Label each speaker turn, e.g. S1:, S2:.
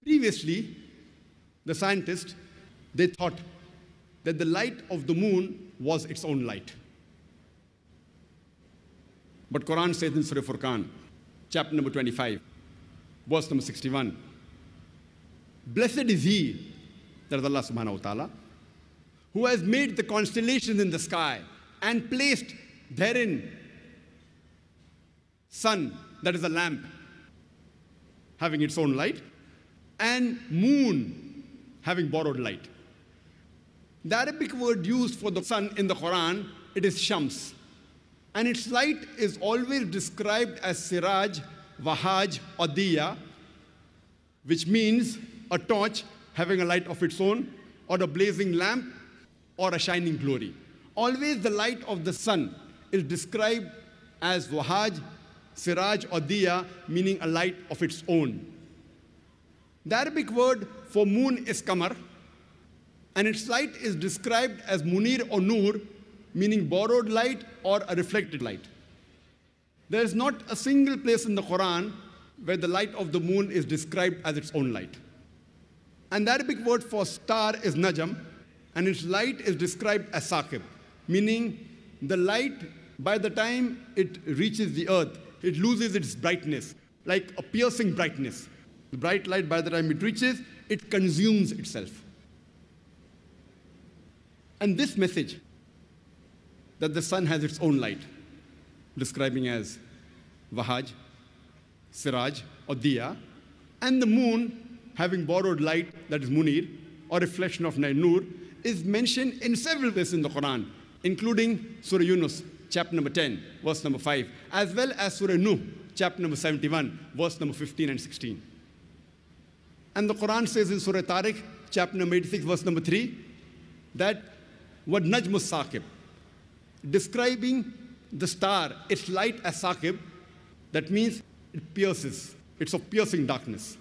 S1: Previously, the scientists, they thought that the light of the moon was its own light. But Quran says in Surah Furqan, chapter number 25, verse number 61, blessed is he, that is Allah subhanahu wa ta'ala, who has made the constellations in the sky and placed therein sun, that is a lamp, having its own light, and moon, having borrowed light. The Arabic word used for the sun in the Quran, it is shams. And its light is always described as siraj, wahaj, or diya, which means a torch having a light of its own, or a blazing lamp, or a shining glory. Always the light of the sun is described as wahaj, siraj, or diya, meaning a light of its own. The Arabic word for moon is qamar, and its light is described as munir or nur, meaning borrowed light or a reflected light. There is not a single place in the Quran where the light of the moon is described as its own light. And the Arabic word for star is najam, and its light is described as saqib, meaning the light, by the time it reaches the earth, it loses its brightness, like a piercing brightness. The bright light, by the time it reaches, it consumes itself. And this message, that the sun has its own light, describing as wahaj, siraj, or diya, and the moon having borrowed light, that is munir, or reflection of nur, is mentioned in several places in the Quran, including Surah Yunus, chapter number 10, verse number 5, as well as Surah Nuh, chapter number 71, verse number 15 and 16. And the Quran says in Surah Tariq, chapter number 86, verse number 3, that what najmus saqib, describing the star, its light as saqib, that means it pierces, it's of piercing darkness.